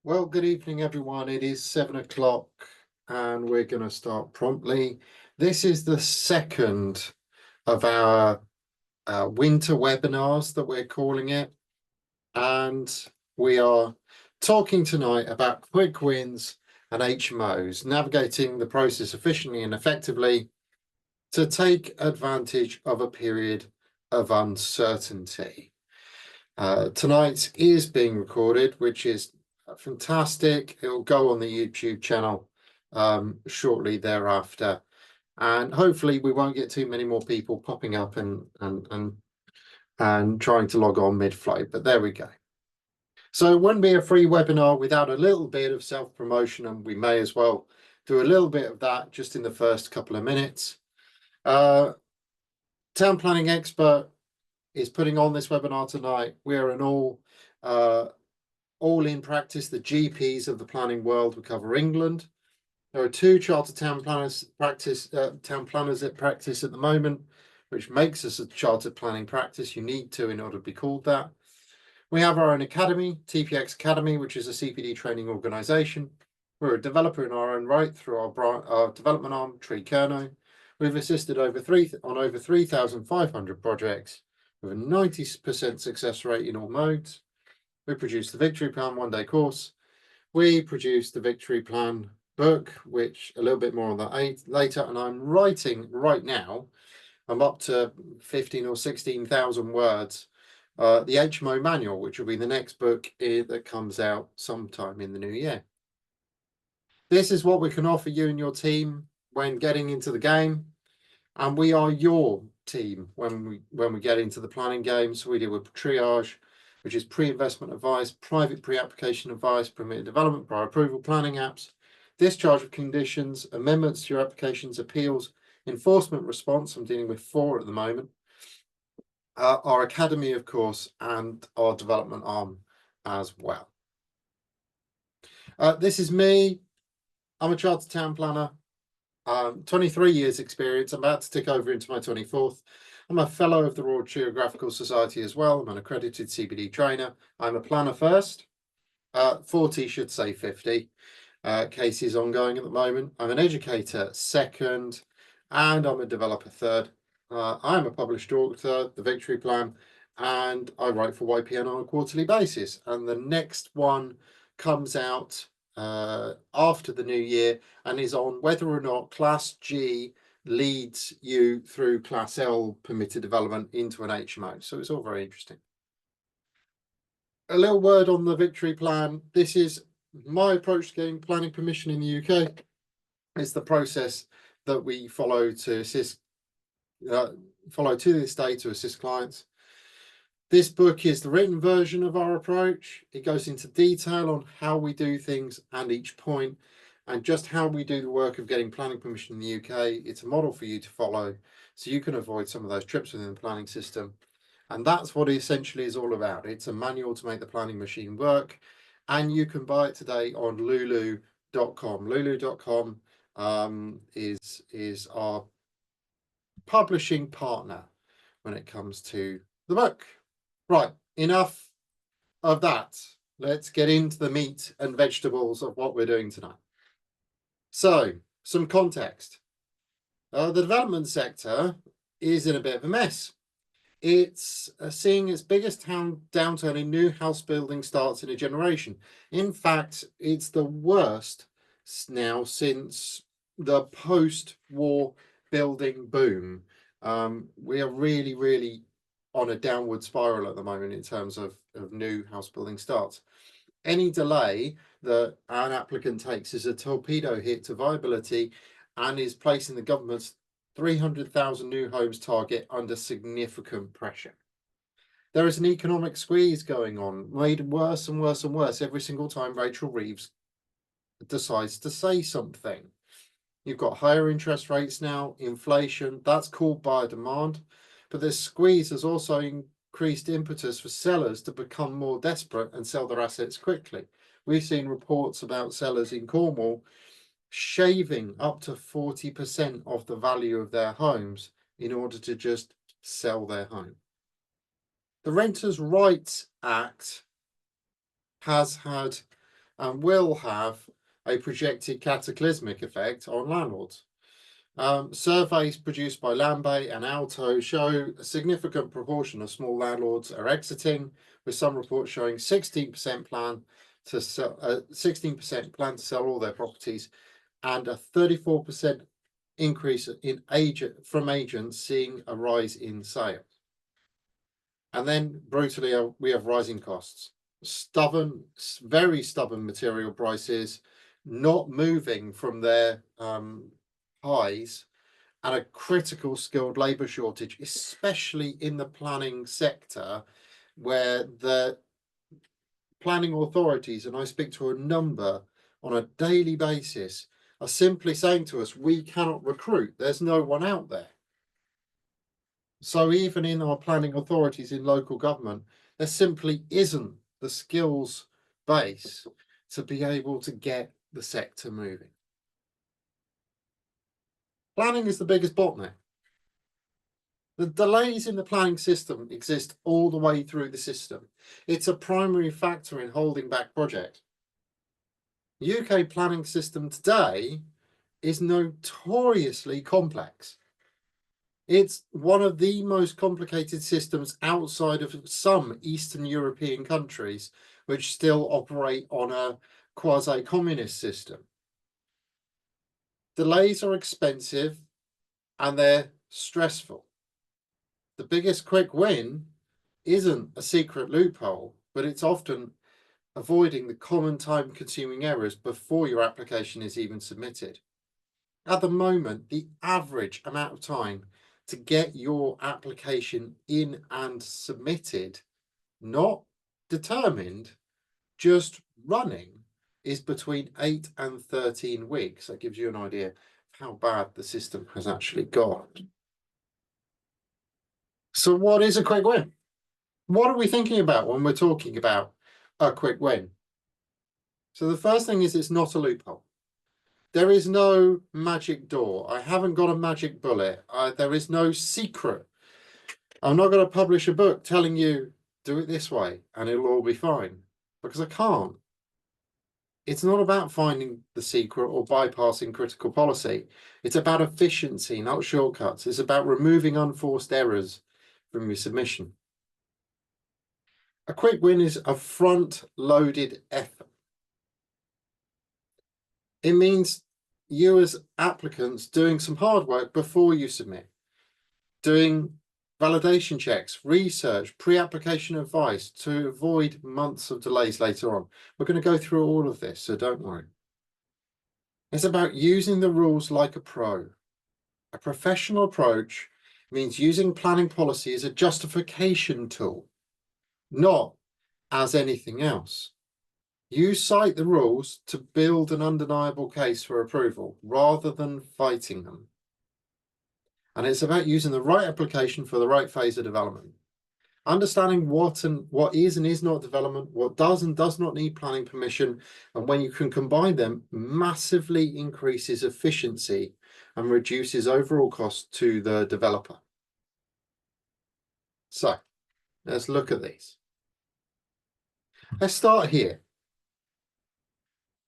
Well, good evening, everyone. It is 7 o'clock and we're going to start promptly. This is the second of our winter webinars that we're calling it. And we are talking tonight about quick wins and HMOs, navigating the process efficiently and effectively to take advantage of a period of uncertainty. Tonight is being recorded, which is fantastic. It will go on the YouTube channel shortly thereafter, and hopefully we won't get too many more people popping up and trying to log on mid-flight. But there we go. So it wouldn't be a free webinar without a little bit of self-promotion, and we may as well do a little bit of that just in the first couple of minutes. Town planning expert is putting on this webinar tonight. We're an all in practice, the GPs of the planning world. We cover England. There are two chartered town planners at practice at the moment, which makes us a chartered planning practice. You need to in order to be called that. We have our own academy, TPX Academy, which is a CPD training organisation. We're a developer in our own right through our development arm, Tree Kerno. We've assisted on over 3,500 projects with a 90% success rate in all modes. We produced the Victory Plan one-day course. We produced the Victory Plan book, which a little bit more on that later. And I'm writing right now, I'm up to 15 or 16,000 words, the HMO manual, which will be the next book that comes out sometime in the new year. This is what we can offer you and your team when getting into the game. And we are your team when we get into the planning game. So we deal with triage, which is pre-investment advice, private pre-application advice, permitted development, prior approval, planning apps, discharge of conditions, amendments to your applications, appeals, enforcement response. I'm dealing with 4 at the moment. Our academy, of course, and our development arm as well. This is me. I'm a chartered town planner. 23 years experience. I'm about to tick over into my 24th. I'm a fellow of the Royal Geographical Society as well. I'm an accredited CPD trainer. I'm a planner first. 40 should say 50 cases ongoing at the moment. I'm an educator second, and I'm a developer third. I'm a published author, the Victory Plan, and I write for YPN on a quarterly basis. And the next one comes out after the new year and is on whether or not Class G leads you through Class L permitted development into an HMO. So it's all very interesting. A little word on the Victory Plan. This is my approach to getting planning permission in the UK. It's the process that we follow to assist, follow to this day to assist clients. This book is the written version of our approach. It goes into detail on how we do things and each point, and just how we do the work of getting planning permission in the UK. It's a model for you to follow so you can avoid some of those trips within the planning system. And that's what it essentially is all about. It's a manual to make the planning machine work. And you can buy it today on lulu.com. Lulu.com is our publishing partner when it comes to the book. Right, enough of that. Let's get into the meat and vegetables of what we're doing tonight. So, some context. The development sector is in a bit of a mess. It's seeing its biggest downturn in new house building starts in a generation. In fact, it's the worst now since the post-war building boom. We are really on a downward spiral at the moment in terms of new house building starts. Any delay that an applicant takes is a torpedo hit to viability and is placing the government's 300,000 new homes target under significant pressure. There is an economic squeeze going on, made worse and worse and worse every single time Rachel Reeves decides to say something. You've got higher interest rates now, inflation, that's called buyer demand, but this squeeze has also increased impetus for sellers to become more desperate and sell their assets quickly. We've seen reports about sellers in Cornwall shaving up to 40% of the value of their homes in order to just sell their home. The Renters' Rights Act has had and will have a projected cataclysmic effect on landlords. Surveys produced by Lambay and Alto show a significant proportion of small landlords are exiting, with some reports showing 16% plan to sell, 16% plan to sell all their properties, and a 34% increase in from agents seeing a rise in sales. And then brutally, we have rising costs, very stubborn material prices, not moving from their highs, and a critical skilled labour shortage, especially in the planning sector, where the planning authorities, and I speak to a number on a daily basis, are simply saying to us, we cannot recruit, there's no one out there. So even in our planning authorities in local government, there simply isn't the skills base to be able to get the sector moving. Planning is the biggest bottleneck. The delays in the planning system exist all the way through the system. It's a primary factor in holding back projects. The UK planning system today is notoriously complex. It's one of the most complicated systems outside of some Eastern European countries, which still operate on a quasi-communist system. Delays are expensive and they're stressful. The biggest quick win isn't a secret loophole, but it's often avoiding the common time-consuming errors before your application is even submitted. At the moment, the average amount of time to get your application in and submitted, not determined, just running, is between 8 and 13 weeks. That gives you an idea of how bad the system has actually got. So what is a quick win? What are we thinking about when we're talking about a quick win? So the first thing is, it's not a loophole. There is no magic door. I haven't got a magic bullet. There is no secret. I'm not going to publish a book telling you, do it this way and it'll all be fine, because I can't. It's not about finding the secret or bypassing critical policy. It's about efficiency, not shortcuts. It's about removing unforced errors from your submission. A quick win is a front-loaded effort. It means you as applicants doing some hard work before you submit, doing validation checks, research, pre-application advice to avoid months of delays later on. We're going to go through all of this, so don't worry. It's about using the rules like a pro. A professional approach means using planning policy as a justification tool, not as anything else. You cite the rules to build an undeniable case for approval rather than fighting them. And it's about using the right application for the right phase of development. Understanding what is and is not development, what does and does not need planning permission, and when you can combine them, massively increases efficiency and reduces overall cost to the developer. So let's look at these. Let's start here.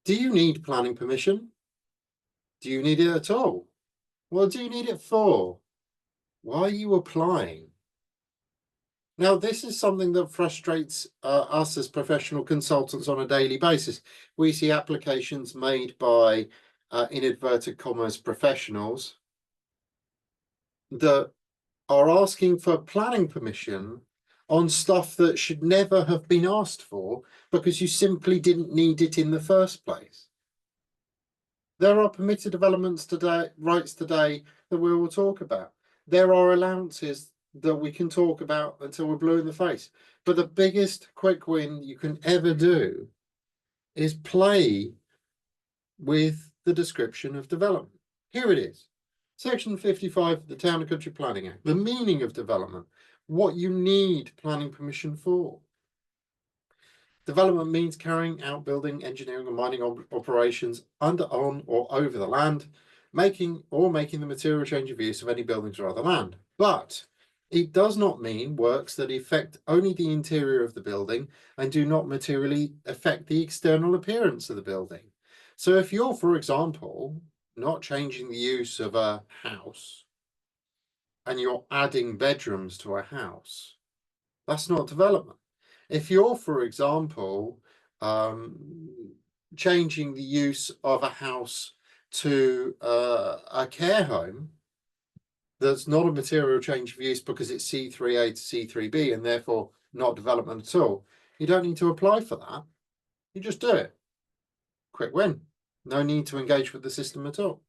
Do you need planning permission? Do you need it at all? What do you need it for? Why are you applying? Now, this is something that frustrates us as professional consultants on a daily basis. We see applications made by, in inverted commas, professionals that are asking for planning permission on stuff that should never have been asked for because you simply didn't need it in the first place. There are permitted developments today, rights today, that we will talk about. There are allowances that we can talk about until we're blue in the face. But the biggest quick win you can ever do is play with the description of development. Here it is. Section 55 of the Town and Country Planning Act. The meaning of development. What you need planning permission for. Development means carrying out building, engineering, and mining operations under, on, or over the land, making the material change of use of any buildings or other land. But It does not mean works that affect only the interior of the building and do not materially affect the external appearance of the building. So if you're, for example, not changing the use of a house and you're adding bedrooms to a house, that's not development. If you're, for example, changing the use of a house to a care home, that's not a material change of use because it's C3A to C3B and therefore not development at all, you don't need to apply for that. You just do it. Quick win. No need to engage with the system at all.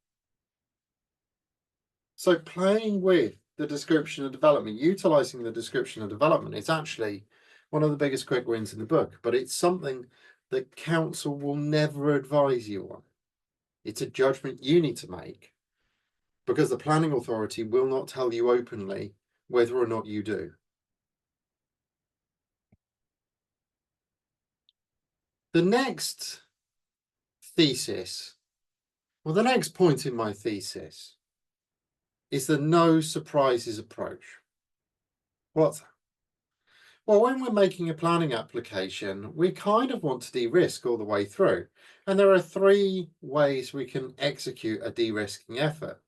So playing with the description of development, utilizing the description of development is actually one of the biggest quick wins in the book, but it's something that council will never advise you on. It's a judgment you need to make because the planning authority will not tell you openly whether or not you do. The next thesis, well, the next point in my thesis is the no surprises approach. What's that? Well, when we're making a planning application, we kind of want to de-risk all the way through. And there are 3 ways we can execute a de-risking effort.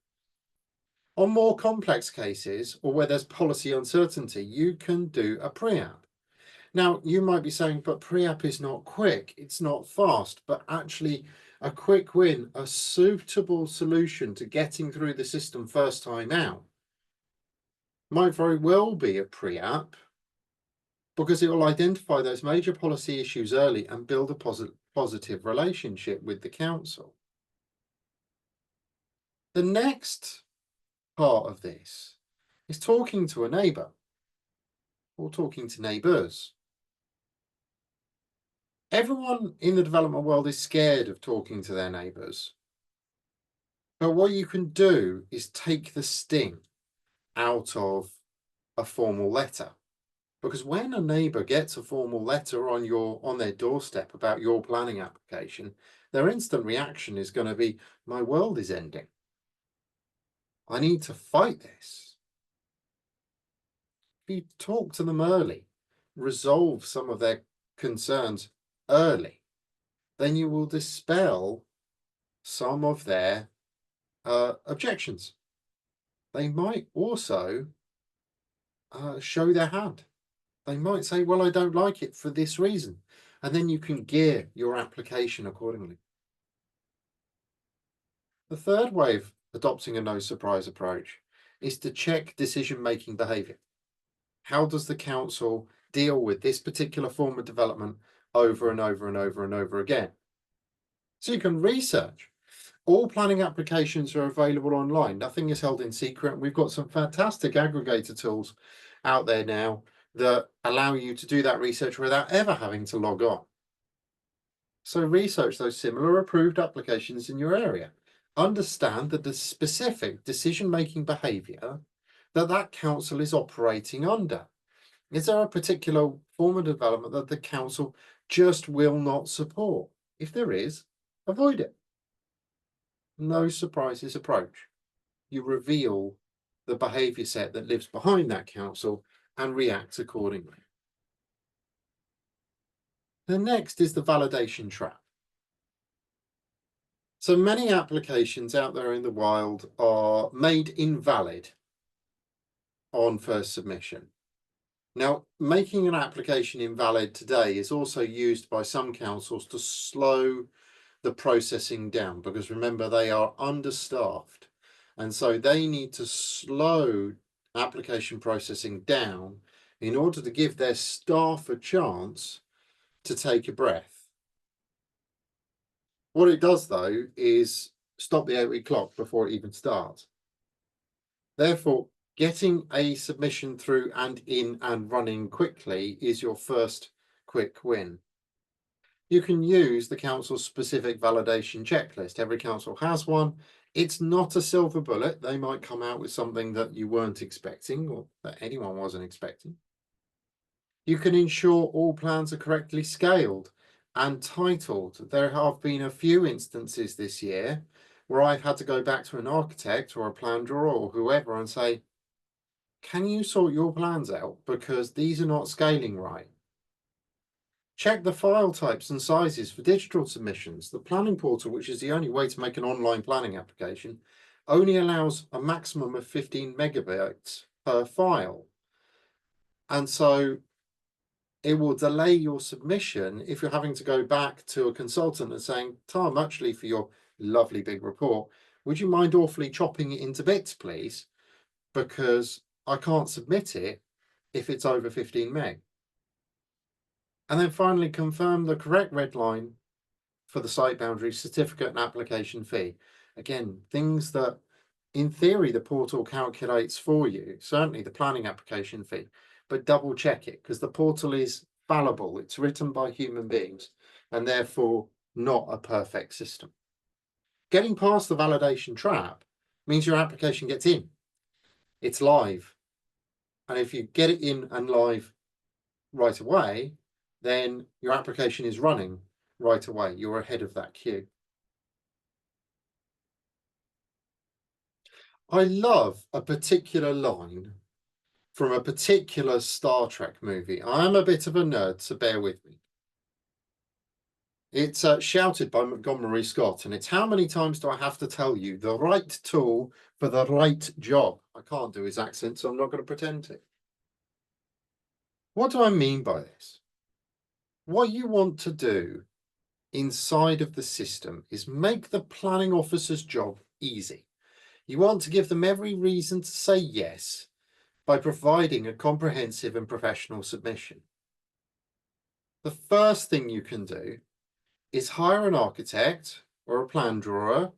On more complex cases, or where there's policy uncertainty, you can do a pre-app. Now, you might be saying, but pre-app is not quick, it's not fast, but actually a quick win, a suitable solution to getting through the system first time out, might very well be a pre-app, because it will identify those major policy issues early and build a positive relationship with the council. The next part of this is talking to a neighbour or talking to neighbours. Everyone in the development world is scared of talking to their neighbours. But what you can do is take the sting out of a formal letter. Because when a neighbour gets a formal letter on their doorstep about your planning application, their instant reaction is going to be, my world is ending. I need to fight this. If you talk to them early, resolve some of their concerns early, then you will dispel some of their objections. They might also show their hand. They might say, well, I don't like it for this reason. And then you can gear your application accordingly. The third way of adopting a no surprise approach is to check decision-making behaviour. How does the council deal with this particular form of development over and over and over and over again? So you can research. All planning applications are available online. Nothing is held in secret. We've got some fantastic aggregator tools out there now that allow you to do that research without ever having to log on. So research those similar approved applications in your area. Understand the specific decision-making behaviour that council is operating under. Is there a particular form of development that the council just will not support? If there is, avoid it. No surprises approach. You reveal the behaviour set that lives behind that council and react accordingly. The next is the validation trap. So many applications out there in the wild are made invalid on first submission. Now, making an application invalid today is also used by some councils to slow the processing down, because remember, they are understaffed. And so they need to slow application processing down in order to give their staff a chance to take a breath. What it does, though, is stop the 8-week clock before it even starts. Therefore, getting a submission through and in and running quickly is your first quick win. You can use the council's specific validation checklist. Every council has one. It's not a silver bullet. They might come out with something that you weren't expecting or that anyone wasn't expecting. You can ensure all plans are correctly scaled and titled. There have been a few instances this year where I've had to go back to an architect or a plan drawer or whoever and say, can you sort your plans out because these are not scaling right? Check the file types and sizes for digital submissions. The planning portal, which is the only way to make an online planning application, only allows a maximum of 15 megabytes per file. And so it will delay your submission if you're having to go back to a consultant and saying, Tom, actually, for your lovely big report, would you mind awfully chopping it into bits, please? Because I can't submit it if it's over 15 meg. And then finally, confirm the correct red line for the site boundary, certificate and application fee. Again, things that in theory the portal calculates for you, certainly the planning application fee, but double check it because the portal is fallible. It's written by human beings and therefore not a perfect system. Getting past the validation trap means your application gets in. It's live. And if you get it in and live right away, then your application is running right away. You're ahead of that queue. I love a particular line from a particular Star Trek movie. I'm a bit of a nerd, so bear with me. It's shouted by Montgomery Scott, and it's how many times do I have to tell you the right tool for the right job? I can't do his accent, so I'm not going to pretend to. What do I mean by this? What you want to do inside of the system is make the planning officer's job easy. You want to give them every reason to say yes by providing a comprehensive and professional submission. The first thing you can do is hire an architect or a plan drawer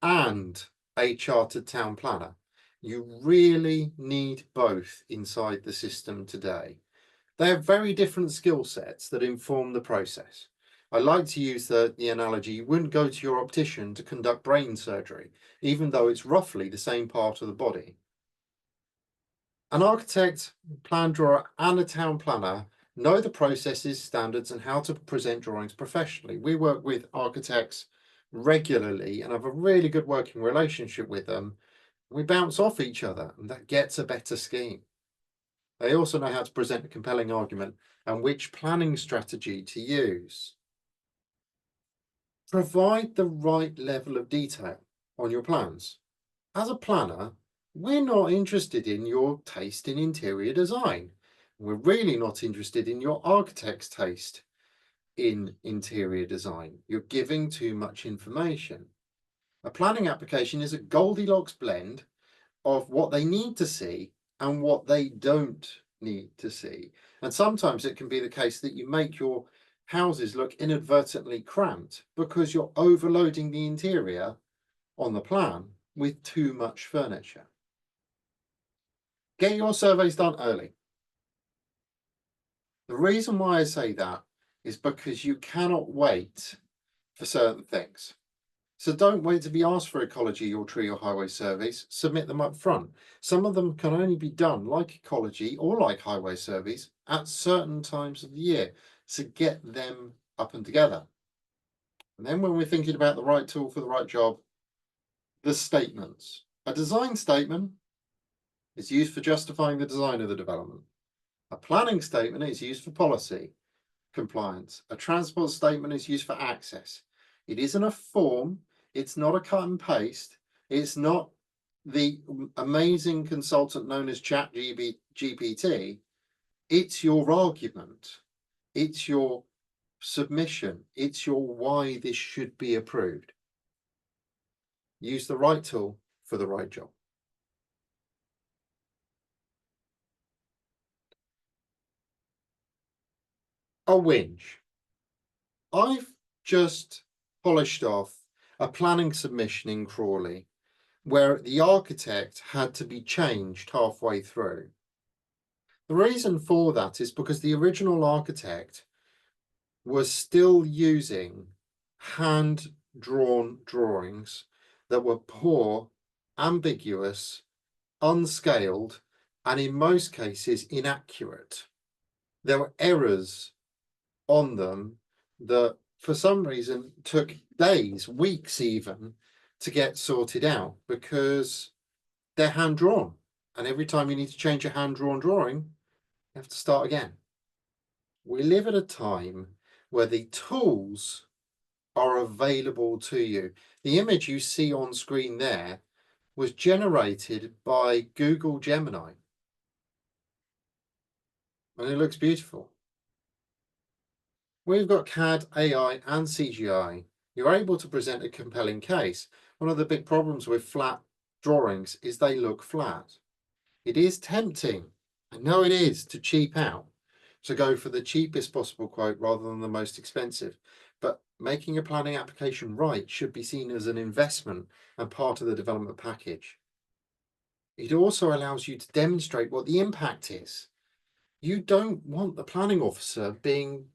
and a chartered town planner. You really need both inside the system today. They have very different skill sets that inform the process. I like to use the analogy, you wouldn't go to your optician to conduct brain surgery, even though it's roughly the same part of the body. An architect, plan drawer, and a town planner know the processes, standards, and how to present drawings professionally. We work with architects regularly and have a really good working relationship with them. We bounce off each other, and that gets a better scheme. They also know how to present a compelling argument and which planning strategy to use. Provide the right level of detail on your plans. As a planner, we're not interested in your taste in interior design. We're really not interested in your architect's taste in interior design. You're giving too much information. A planning application is a Goldilocks blend of what they need to see and what they don't need to see. And sometimes it can be the case that you make your houses look inadvertently cramped because you're overloading the interior on the plan with too much furniture. Get your surveys done early. The reason why I say that is because you cannot wait for certain things. So don't wait to be asked for ecology or tree or highway surveys, submit them up front. Some of them can only be done like ecology or like highway surveys at certain times of the year. So get them up and together. And then when we're thinking about the right tool for the right job, the statements. A design statement is used for justifying the design of the development. A planning statement is used for policy compliance. A transport statement is used for access. It isn't a form. It's not a cut and paste. It's not the amazing consultant known as ChatGPT. It's your argument. It's your submission. It's your why this should be approved. Use the right tool for the right job. A whinge. I've just polished off a planning submission in Crawley where the architect had to be changed halfway through. The reason for that is because the original architect was still using hand-drawn drawings that were poor, ambiguous, unscaled, and in most cases inaccurate. There were errors on them that for some reason took days, weeks even, to get sorted out because they're hand drawn. And every time you need to change a hand-drawn drawing, you have to start again. We live at a time where the tools are available to you. The image you see on screen there was generated by Google Gemini, and it looks beautiful. We've got CAD, AI, and CGI. You're able to present a compelling case. One of the big problems with flat drawings is they look flat. It is tempting, I know it is, to cheap out, to go for the cheapest possible quote rather than the most expensive. But making a planning application right should be seen as an investment and part of the development package. It also allows you to demonstrate what the impact is. You don't want the planning officer being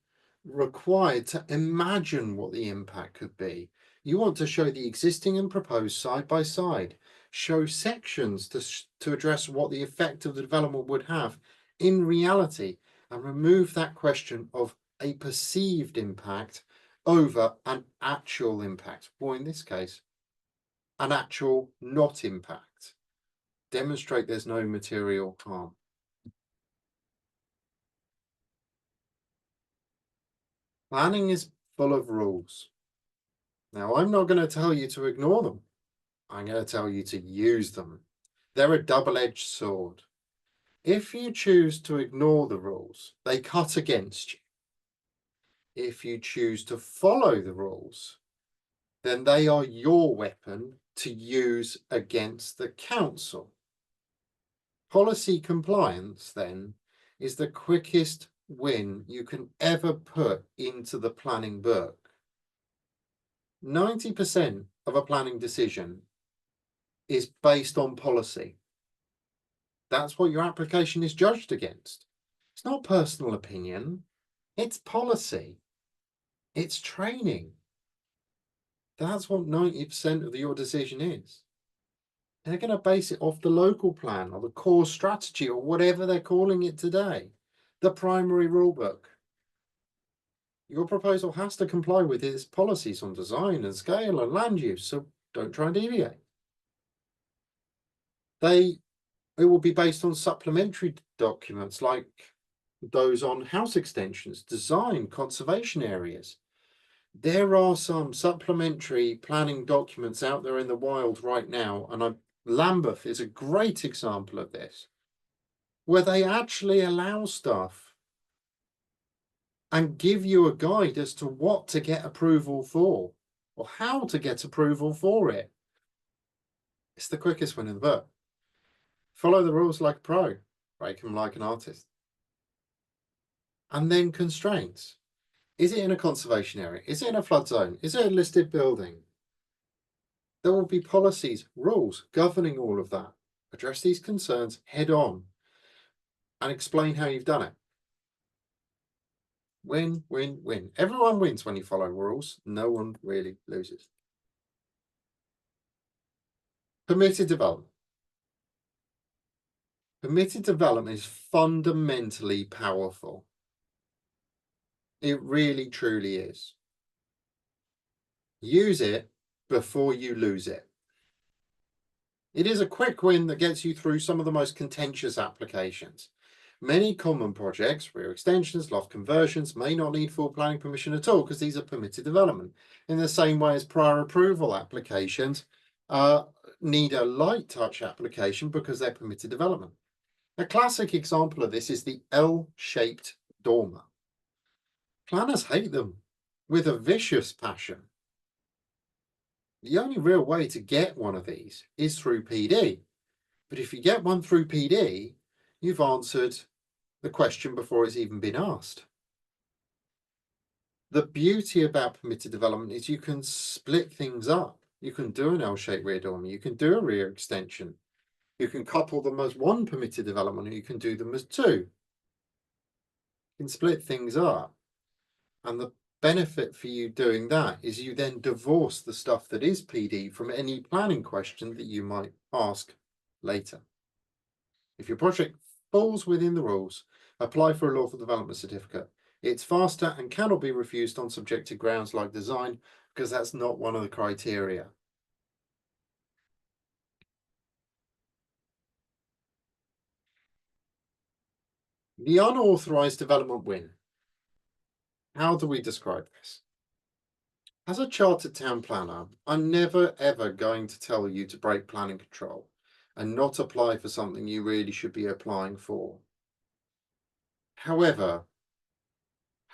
required to imagine what the impact could be. You want to show the existing and proposed side by side, show sections to address what the effect of the development would have in reality, and remove that question of a perceived impact over an actual impact, or in this case, an actual not impact. Demonstrate there's no material harm. Planning is full of rules. Now, I'm not going to tell you to ignore them. I'm going to tell you to use them. They're a double-edged sword. If you choose to ignore the rules, they cut against you. If you choose to follow the rules, then they are your weapon to use against the council. Policy compliance, then, is the quickest win you can ever put into the planning book. 90% of a planning decision is based on policy. That's what your application is judged against. It's not personal opinion, it's policy, it's training. That's what 90% of your decision is. They're going to base it off the local plan or the core strategy or whatever they're calling it today, the primary rule book. Your proposal has to comply with its policies on design and scale and land use, so don't try and deviate. It will be based on supplementary documents like those on house extensions, design, conservation areas. There are some supplementary planning documents out there in the wild right now, and Lambeth is a great example of this, where they actually allow stuff and give you a guide as to what to get approval for or how to get approval for it. It's the quickest one in the book. Follow the rules like a pro, break them like an artist. And then constraints. Is it in a conservation area? Is it in a flood zone? Is it a listed building? There will be policies, rules governing all of that. Address these concerns head on and explain how you've done it. Win, win, win. Everyone wins when you follow rules. No one really loses. Permitted development. Permitted development is fundamentally powerful. It really, truly is. Use it before you lose it. It is a quick win that gets you through some of the most contentious applications. Many common projects, rear extensions, loft conversions, may not need full planning permission at all because these are permitted development. In the same way as prior approval applications need a light touch application because they're permitted development. A classic example of this is the L-shaped dormer. Planners hate them with a vicious passion. The only real way to get one of these is through PD. But if you get one through PD, you've answered the question before it's even been asked. The beauty about permitted development is you can split things up. You can do an L-shaped rear dormer, you can do a rear extension. You can couple them as one permitted development, or you can do them as two. You can split things up. And the benefit for you doing that is you then divorce the stuff that is PD from any planning question that you might ask later. If your project falls within the rules, apply for a lawful development certificate. It's faster and cannot be refused on subjective grounds like design, because that's not one of the criteria. The unauthorised development win. How do we describe this? As a chartered town planner, I'm never ever going to tell you to break planning control and not apply for something you really should be applying for. However,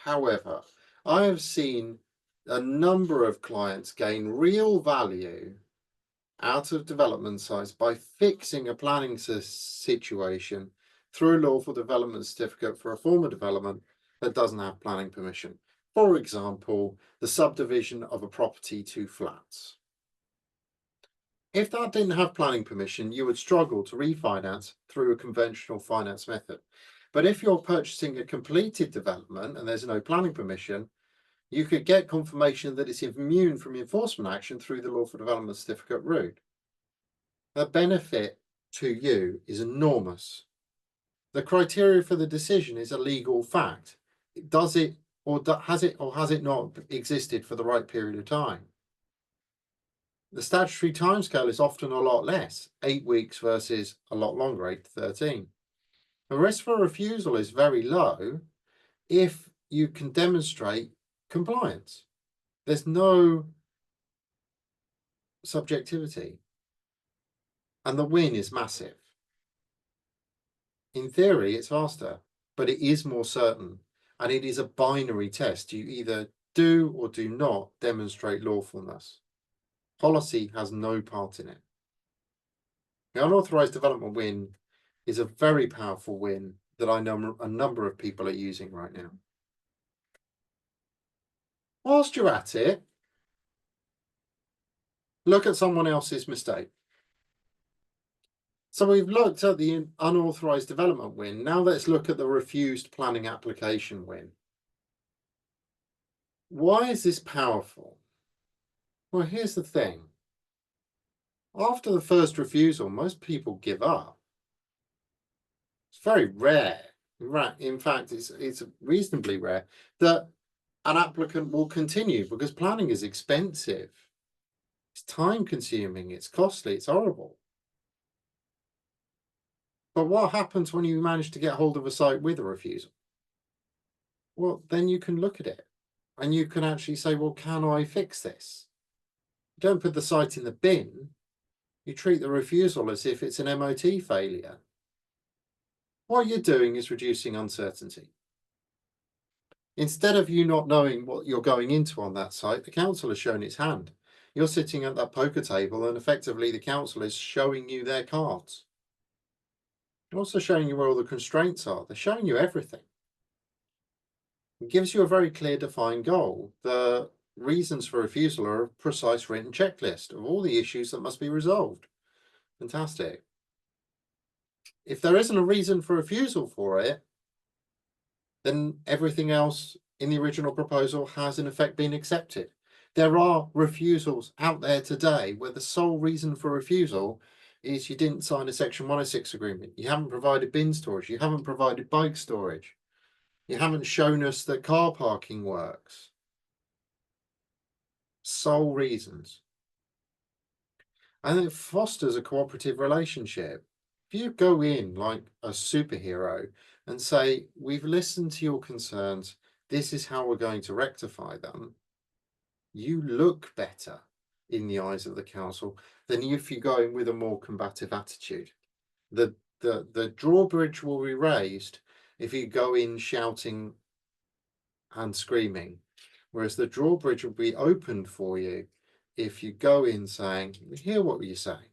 I have seen a number of clients gain real value out of development sites by fixing a planning situation through a lawful development certificate for a form of development that doesn't have planning permission. For example, the subdivision of a property to flats. If that didn't have planning permission, you would struggle to refinance through a conventional finance method. But if you're purchasing a completed development and there's no planning permission, you could get confirmation that it's immune from enforcement action through the lawful development certificate route. The benefit to you is enormous. The criteria for the decision is a legal fact. Does it or has it not existed for the right period of time? The statutory timescale is often a lot less, 8 weeks versus a lot longer, 8 to 13. The risk for refusal is very low if you can demonstrate compliance. There's no subjectivity, and the win is massive. In theory, it's faster, but it is more certain, and it is a binary test. You either do or do not demonstrate lawfulness. Policy has no part in it. The unauthorised development win is a very powerful win that I know a number of people are using right now. Whilst you're at it, look at someone else's mistake. So we've looked at the unauthorised development win. Now let's look at the refused planning application win. Why is this powerful? Well, here's the thing. After the first refusal, most people give up. It's very rare. In fact, it's reasonably rare that an applicant will continue because planning is expensive. It's time consuming, it's costly, it's horrible. But what happens when you manage to get hold of a site with a refusal? Well, then you can look at it and you can actually say, well, can I fix this? You don't put the site in the bin. You treat the refusal as if it's an MOT failure. What you're doing is reducing uncertainty. Instead of you not knowing what you're going into on that site, the council has shown its hand. You're sitting at that poker table and effectively the council is showing you their cards. They're also showing you where all the constraints are. They're showing you everything. It gives you a very clear defined goal. The reasons for refusal are a precise written checklist of all the issues that must be resolved. Fantastic. If there isn't a reason for refusal for it, then everything else in the original proposal has in effect been accepted. There are refusals out there today where the sole reason for refusal is you didn't sign a Section 106 agreement, you haven't provided bin storage, you haven't provided bike storage, you haven't shown us that car parking works. Sole reasons. And it fosters a cooperative relationship. If you go in like a superhero and say, we've listened to your concerns, this is how we're going to rectify them, you look better in the eyes of the council than if you go in with a more combative attitude. The drawbridge will be raised if you go in shouting and screaming, whereas the drawbridge will be opened for you if you go in saying, we hear what you're saying.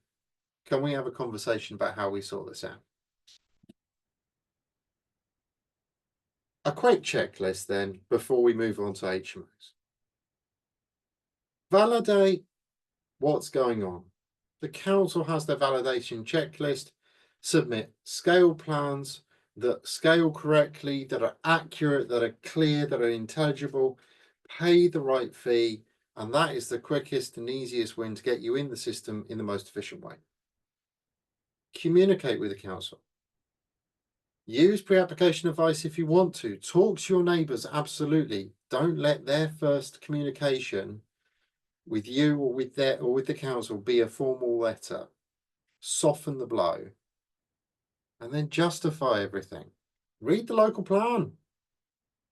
Can we have a conversation about how we sort this out? A quick checklist then before we move on to HMOs. Validate what's going on. The council has their validation checklist. Submit scale plans that scale correctly, that are accurate, that are clear, that are intelligible. Pay the right fee, and that is the quickest and easiest win to get you in the system in the most efficient way. Communicate with the council. Use pre-application advice if you want to. Talk to your neighbours, absolutely. Don't let their first communication with you or with the council be a formal letter. Soften the blow. And then justify everything. Read the local plan.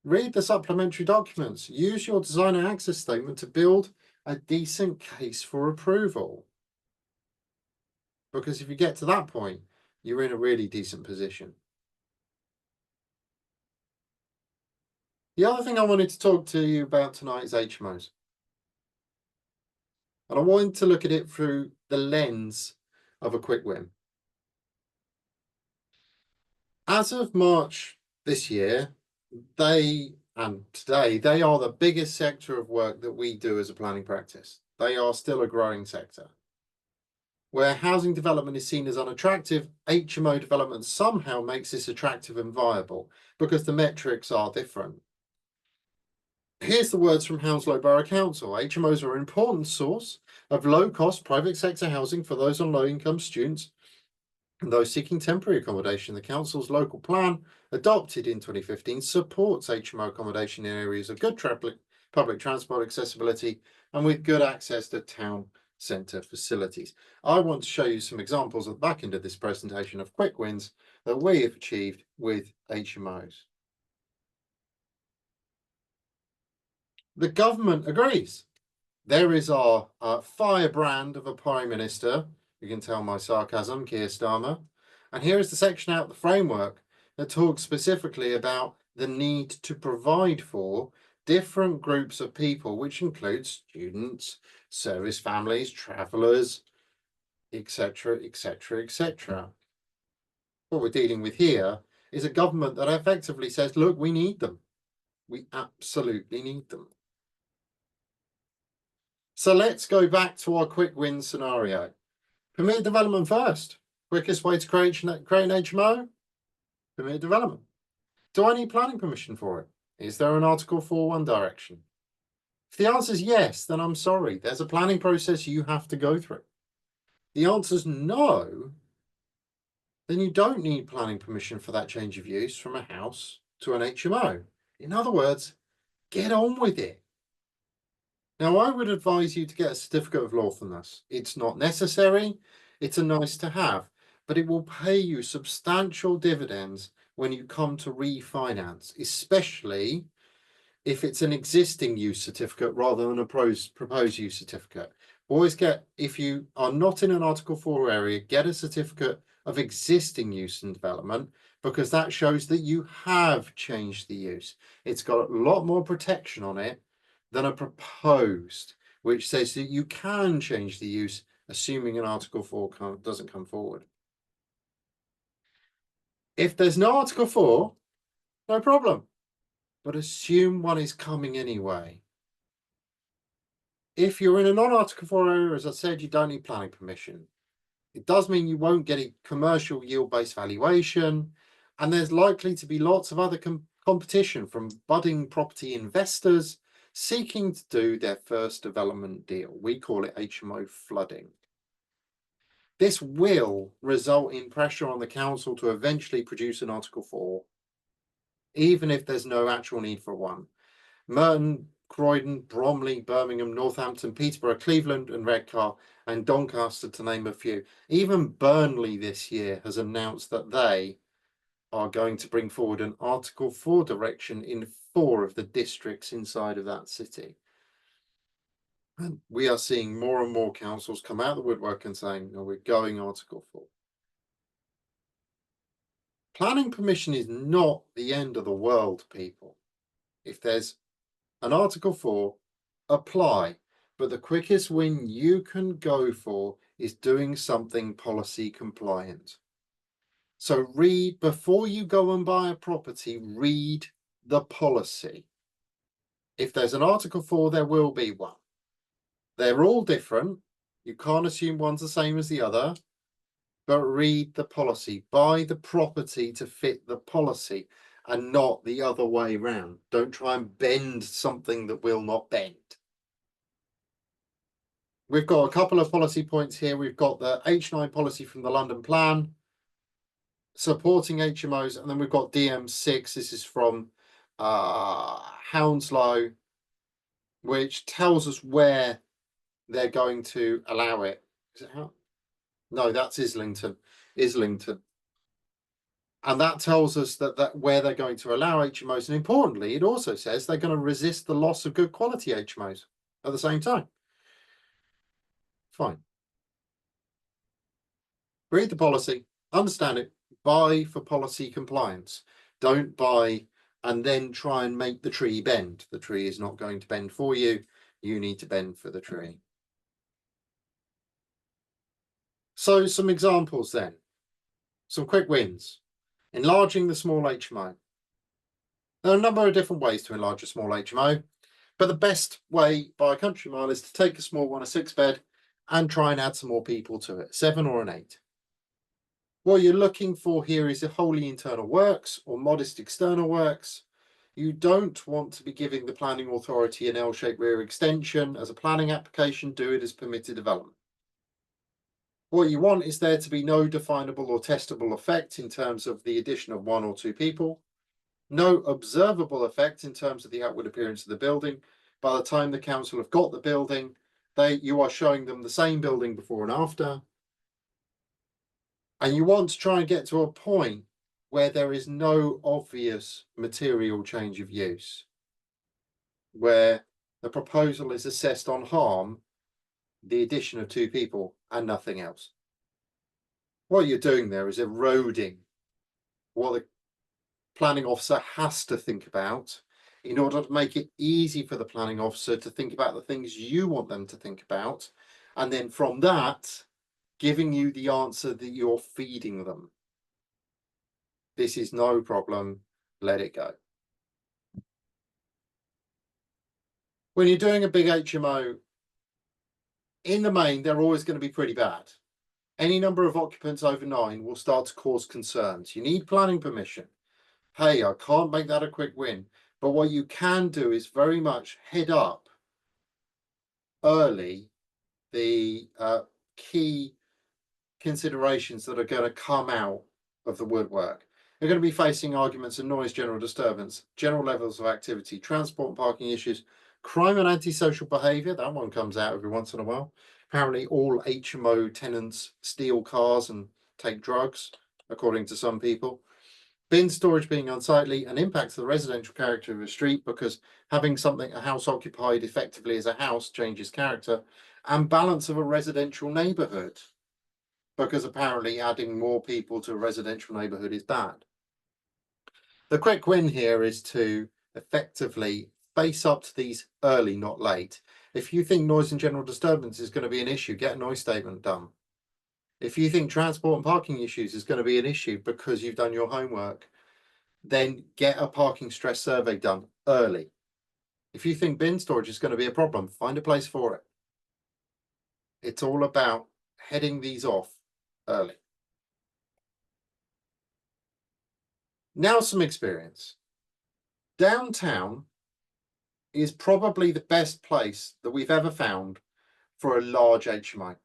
Read the supplementary documents. Use your designer access statement to build a decent case for approval. Because if you get to that point, you're in a really decent position. The other thing I wanted to talk to you about tonight is HMOs. And I wanted to look at it through the lens of a quick win. As of March this year, today, they are the biggest sector of work that we do as a planning practice. They are still a growing sector. Where housing development is seen as unattractive, HMO development somehow makes this attractive and viable because the metrics are different. Here's the words from Hounslow Borough Council. HMOs are an important source of low-cost private sector housing for those on low-income students and those seeking temporary accommodation. The council's local plan, adopted in 2015, supports HMO accommodation in areas of good public transport accessibility and with good access to town centre facilities. I want to show you some examples at the back end of this presentation of quick wins that we have achieved with HMOs. The government agrees. There is our firebrand of a Prime Minister. You can tell my sarcasm, Keir Starmer. And here is the section out of the framework that talks specifically about the need to provide for different groups of people, which includes students, service families, travellers, etc., etc., etc. What we're dealing with here is a government that effectively says, look, we need them. We absolutely need them. So let's go back to our quick win scenario. Permitted development first. Quickest way to create an HMO? Permitted development. Do I need planning permission for it? Is there an Article 4.1 direction? If the answer is yes, then I'm sorry. There's a planning process you have to go through. The answer is no, then you don't need planning permission for that change of use from a house to an HMO. In other words, get on with it. Now, I would advise you to get a certificate of lawfulness. It's not necessary, it's a nice to have, but it will pay you substantial dividends when you come to refinance, especially if it's an existing use certificate rather than a proposed use certificate. Always get, if you are not in an Article 4 area, get a certificate of existing use and development, because that shows that you have changed the use. It's got a lot more protection on it than a proposed, which says that you can change the use, assuming an Article 4 doesn't come forward. If there's no Article 4, no problem, but assume one is coming anyway. If you're in a non-Article 4 area, as I said, you don't need planning permission. It does mean you won't get a commercial yield-based valuation, and there's likely to be lots of other competition from budding property investors seeking to do their first development deal. We call it HMO flooding. This will result in pressure on the council to eventually produce an Article 4, even if there's no actual need for one. Merton, Croydon, Bromley, Birmingham, Northampton, Peterborough, Cleveland and Redcar and Doncaster, to name a few. Even Burnley this year has announced that they are going to bring forward an Article 4 direction in 4 of the districts inside of that city. And we are seeing more and more councils come out of the woodwork and saying, no, we're going Article 4. Planning permission is not the end of the world, people. If there's an Article 4, apply. But the quickest win you can go for is doing something policy compliant. So read, before you go and buy a property, read the policy. If there's an Article 4, there will be one. They're all different. You can't assume one's the same as the other, but read the policy. Buy the property to fit the policy and not the other way round. Don't try and bend something that will not bend. We've got a couple of policy points here. We've got the H9 policy from the London Plan, supporting HMOs, and then we've got DM6. This is from Hounslow, which tells us where they're going to allow it. Is it how? No, that's Islington. And that tells us that where they're going to allow HMOs. And importantly, it also says they're going to resist the loss of good quality HMOs at the same time. Fine. Read the policy, understand it, buy for policy compliance. Don't buy and then try and make the tree bend. The tree is not going to bend for you. You need to bend for the tree. So some examples then. Some quick wins. Enlarging the small HMO. There are a number of different ways to enlarge a small HMO, but the best way by a country mile is to take a small one, a 6-bed, and try and add some more people to it, 7 or an 8. What you're looking for here is a wholly internal works or modest external works. You don't want to be giving the planning authority an L-shaped rear extension as a planning application. Do it as permitted development. What you want is there to be no definable or testable effect in terms of the addition of 1 or 2 people. No observable effect in terms of the outward appearance of the building. By the time the council have got the building, you are showing them the same building before and after. And you want to try and get to a point where there is no obvious material change of use, where the proposal is assessed on harm, the addition of 2 people and nothing else. What you're doing there is eroding what the planning officer has to think about in order to make it easy for the planning officer to think about the things you want them to think about. And then from that, giving you the answer that you're feeding them. This is no problem, let it go. When you're doing a big HMO, in the main, they're always going to be pretty bad. Any number of occupants over 9 will start to cause concerns. You need planning permission. Hey, I can't make that a quick win. But what you can do is very much head up early the key considerations that are going to come out of the woodwork. They're going to be facing arguments of noise, general disturbance, general levels of activity, transport and parking issues, crime and antisocial behaviour. That one comes out every once in a while. Apparently all HMO tenants steal cars and take drugs, according to some people. Bin storage being unsightly and impacts the residential character of a street, because having a house occupied effectively as a house changes character, and balance of a residential neighbourhood, because apparently adding more people to a residential neighbourhood is bad. The quick win here is to effectively face up to these early, not late. If you think noise and general disturbance is going to be an issue, get a noise statement done. If you think transport and parking issues is going to be an issue because you've done your homework, then get a parking stress survey done early. If you think bin storage is going to be a problem, find a place for it. It's all about heading these off early. Now some experience. Downtown is probably the best place that we've ever found for a large HMO.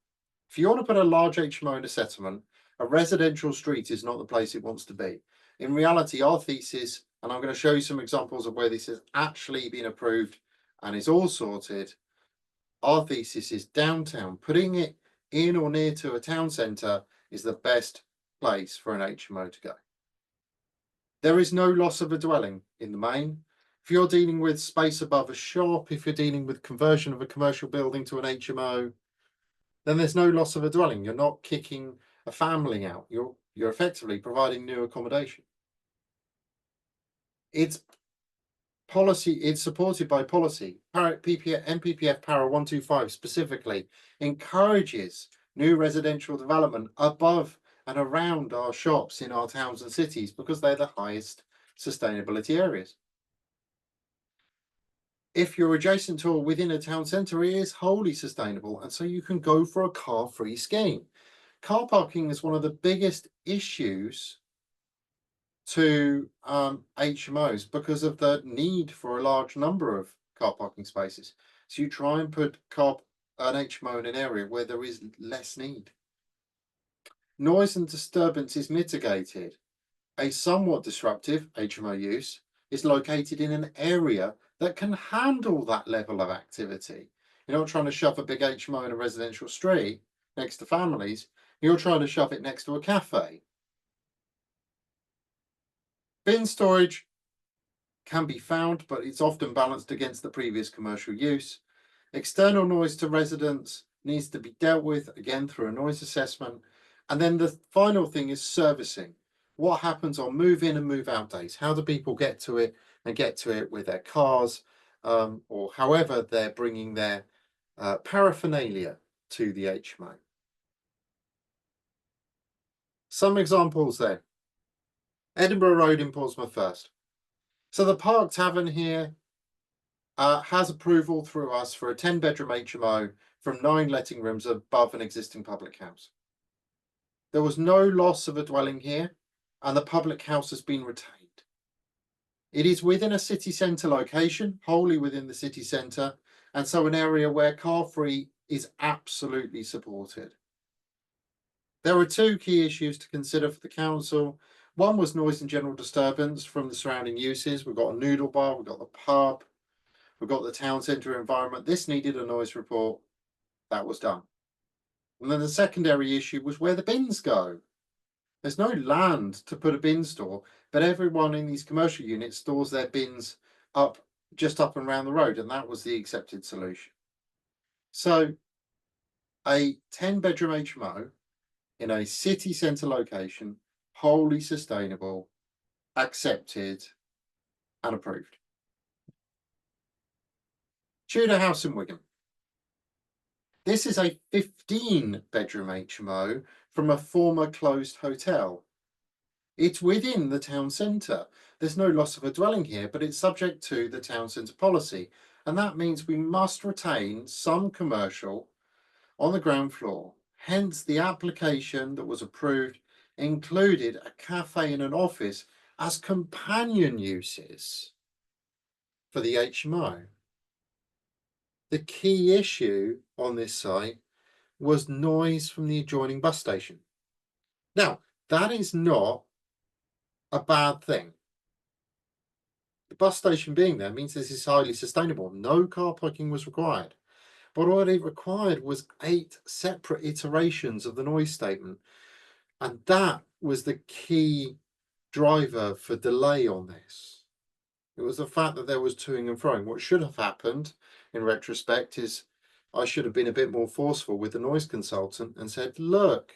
If you want to put a large HMO in a settlement, a residential street is not the place it wants to be. In reality, our thesis, and I'm going to show you some examples of where this has actually been approved and is all sorted, our thesis is downtown. Putting it in or near to a town centre is the best place for an HMO to go. There is no loss of a dwelling in the main. If you're dealing with space above a shop, if you're dealing with conversion of a commercial building to an HMO, then there's no loss of a dwelling. You're not kicking a family out. You're effectively providing new accommodation. It's policy, it's supported by policy. NPPF Para 125 specifically encourages new residential development above and around our shops in our towns and cities because they're the highest sustainability areas. If you're adjacent to or within a town centre, it is wholly sustainable, and so you can go for a car-free scheme. Car parking is one of the biggest issues to HMOs because of the need for a large number of car parking spaces. So you try and put an HMO in an area where there is less need. Noise and disturbance is mitigated. A somewhat disruptive HMO use is located in an area that can handle that level of activity. You're not trying to shove a big HMO in a residential street next to families. You're trying to shove it next to a cafe. Bin storage can be found, but it's often balanced against the previous commercial use. External noise to residents needs to be dealt with, again, through a noise assessment. And then the final thing is servicing. What happens on move in and move out days? How do people get to it and get to it with their cars, or however they're bringing their paraphernalia to the HMO? Some examples then. Edinburgh Road in Portsmouth first. So the Park Tavern here has approval through us for a 10-bedroom HMO from 9 letting rooms above an existing public house. There was no loss of a dwelling here, and the public house has been retained. It is within a city centre location, wholly within the city centre, and so an area where car free is absolutely supported. There were 2 key issues to consider for the council. One was noise and general disturbance from the surrounding uses. We've got a noodle bar, we've got the pub, we've got the town centre environment. This needed a noise report. That was done. And then the secondary issue was where the bins go. There's no land to put a bin store, but everyone in these commercial units stores their bins just up and around the road, and that was the accepted solution. So a 10-bedroom HMO in a city centre location, wholly sustainable, accepted and approved. Tudor House in Wigan. This is a 15-bedroom HMO from a former closed hotel. It's within the town centre. There's no loss of a dwelling here, but it's subject to the town centre policy. And that means we must retain some commercial on the ground floor. Hence, the application that was approved included a cafe and an office as companion uses for the HMO. The key issue on this site was noise from the adjoining bus station. Now, that is not a bad thing. The bus station being there means this is highly sustainable. No car parking was required. But what it required was 8 separate iterations of the noise statement. And that was the key driver for delay on this. It was the fact that there was toing and froing. What should have happened in retrospect is I should have been a bit more forceful with the noise consultant and said, look,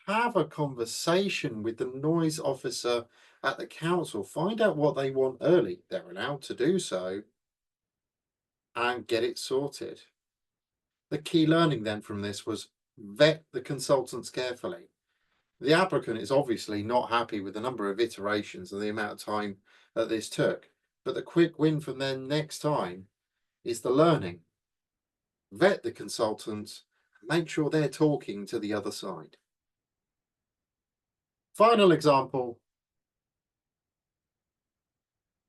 have a conversation with the noise officer at the council, find out what they want early. They're allowed to do so, and get it sorted. The key learning then from this was vet the consultants carefully. The applicant is obviously not happy with the number of iterations and the amount of time that this took, but the quick win from them next time is the learning. Vet the consultants, make sure they're talking to the other side. Final example.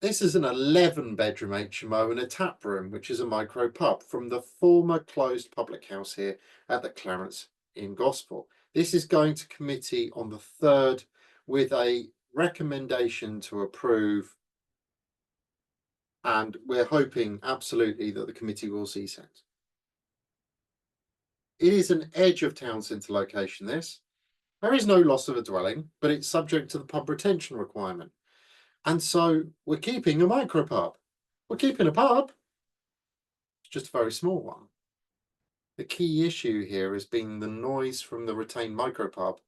This is an 11-bedroom HMO and a tap room, which is a micro pub from the former closed public house here at the Clarence in Gospel. This is going to committee on the 3rd with a recommendation to approve, and we're hoping absolutely that the committee will see sense. It is an edge of town centre location, this. There is no loss of a dwelling, but it's subject to the pub retention requirement. And so we're keeping a micro pub. We're keeping a pub. It's just a very small one. The key issue here has been the noise from the retained micro pub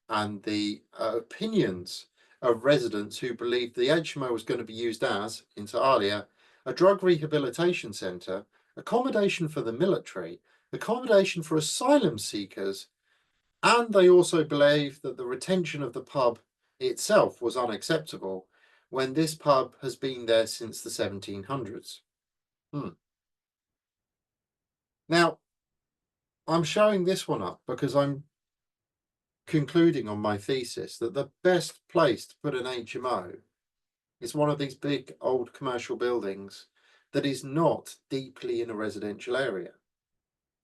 and the opinions of residents who believed the HMO was going to be used as, inter alia, a drug rehabilitation centre, accommodation for the military, accommodation for asylum seekers, and they also believed that the retention of the pub itself was unacceptable when this pub has been there since the 1700s. Now, I'm showing this one up because I'm concluding on my thesis that the best place to put an HMO is one of these big old commercial buildings that is not deeply in a residential area.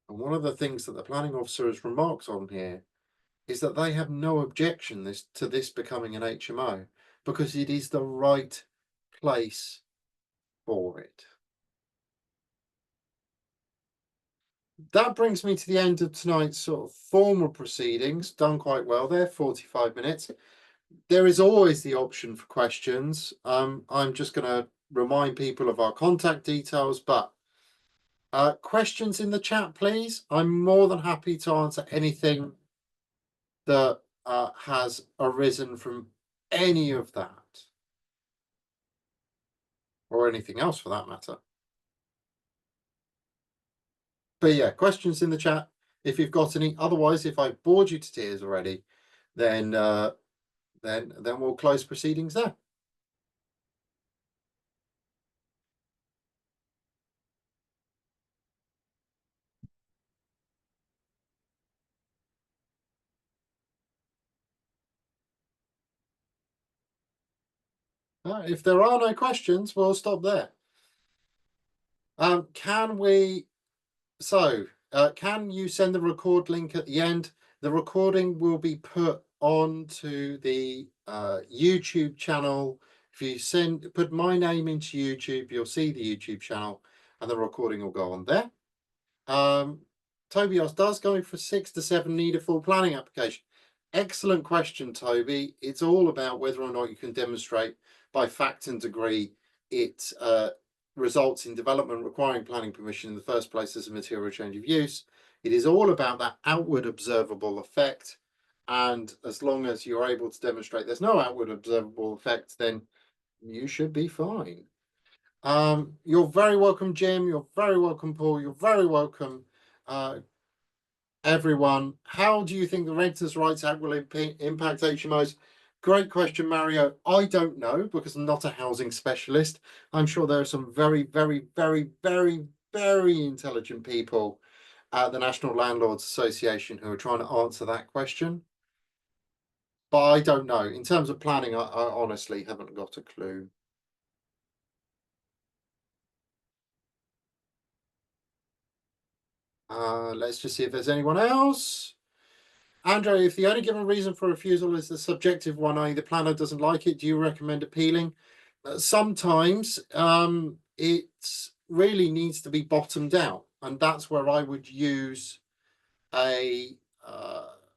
And one of the things that the planning officer has remarked on here is that they have no objection to this becoming an HMO because it is the right place for it. That brings me to the end of tonight's sort of formal proceedings. Done quite well there, 45 minutes. there is always the option for questions. I'm just going to remind people of our contact details, but questions in the chat, please. I'm more than happy to answer anything that has arisen from any of that, or anything else for that matter. But yeah, questions in the chat if you've got any. Otherwise, if I've bored you to tears already, then then we'll close proceedings there. If there are no questions, we'll stop there. Can we? So, can you send the record link at the end? The recording will be put onto the YouTube channel. If you put my name into YouTube, you'll see the YouTube channel, and the recording will go on there. Toby asks, does going for 6 to 7 need a full planning application? Excellent question, Toby. It's all about whether or not you can demonstrate by fact and degree it results in development requiring planning permission in the first place as a material change of use. It is all about that outward observable effect. And as long as you're able to demonstrate there's no outward observable effect, then you should be fine. You're very welcome, Jim. You're very welcome, Paul. You're very welcome, everyone. How do you think the Renters' Rights Act will impact HMOs? Great question, Mario. I don't know because I'm not a housing specialist. I'm sure there are some very, very, very, very, very intelligent people at the National Landlords Association who are trying to answer that question. But I don't know. In terms of planning, I honestly haven't got a clue. Let's just see if there's anyone else. Andrew, if the only given reason for refusal is the subjective one, i.e. the planner doesn't like it, do you recommend appealing? Sometimes it really needs to be bottomed out, and that's where I would use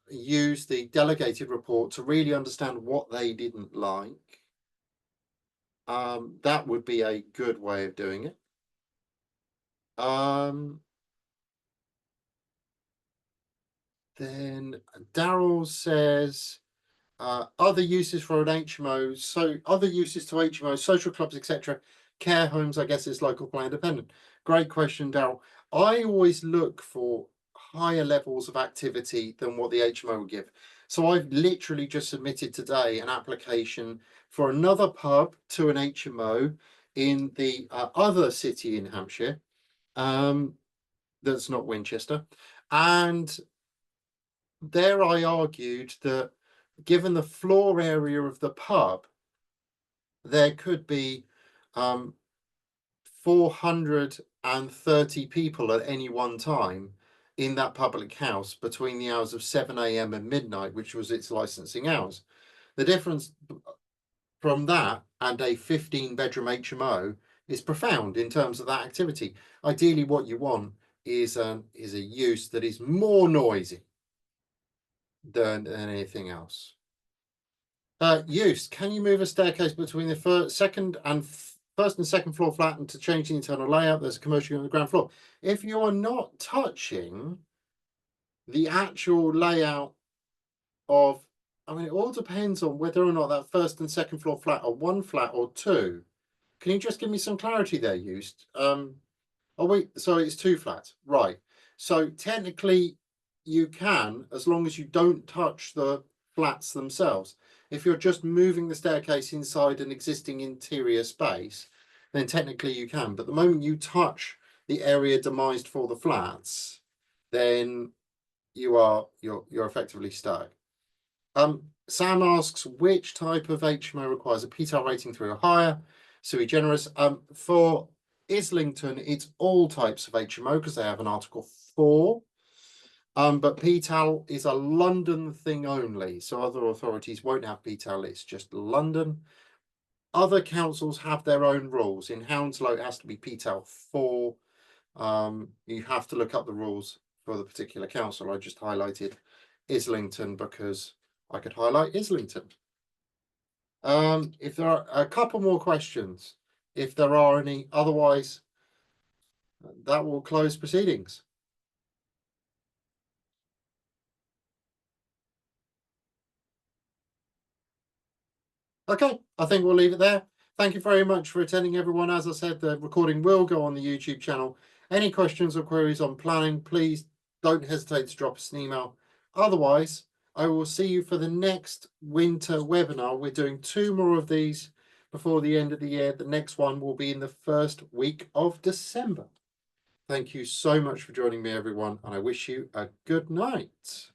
use the delegated report to really understand what they didn't like. That would be a good way of doing it. Then Daryl says, other uses for an HMO, so other uses to HMO, social clubs, etc., care homes, I guess is local plan dependent. Great question, Daryl. I always look for higher levels of activity than what the HMO would give. So I've literally just submitted today an application for another pub to an HMO in the other city in Hampshire, that's not Winchester, and there I argued that given the floor area of the pub, there could be 430 people at any one time in that public house between the hours of 7 a.m. and midnight, which was its licensing hours. The difference from that and a 15-bedroom HMO is profound in terms of that activity. Ideally, what you want is a use that is more noisy than anything else. Use. Can you move a staircase between the first and second floor flat and to change the internal layout? There's a commercial on the ground floor. If you are not touching the actual layout of, I mean, it all depends on whether or not that first and second floor flat are one flat or two. Can you just give me some clarity there, Used? Oh wait, so it's two flats, right? So technically you can, as long as you don't touch the flats themselves. If you're just moving the staircase inside an existing interior space, then technically you can. But the moment you touch the area demised for the flats, then you're effectively stuck. Sam asks which type of HMO requires a PTAL rating 3 or higher. Sui generis. For Islington, it's all types of HMO because they have an Article 4. But PTAL is a London thing only, so other authorities won't have PTAL, it's just London. Other councils have their own rules. In Hounslow, it has to be PTAL 4. You have to look up the rules for the particular council. I just highlighted Islington because I could highlight Islington. If there are a couple more questions, if there are any, otherwise that will close proceedings. Okay, I think we'll leave it there. Thank you very much for attending, everyone. As I said, the recording will go on the YouTube channel. Any questions or queries on planning, please don't hesitate to drop us an email. Otherwise, I will see you for the next winter webinar. We're doing 2 more of these before the end of the year. The next one will be in the first week of December. Thank you so much for joining me, everyone, and I wish you a good night.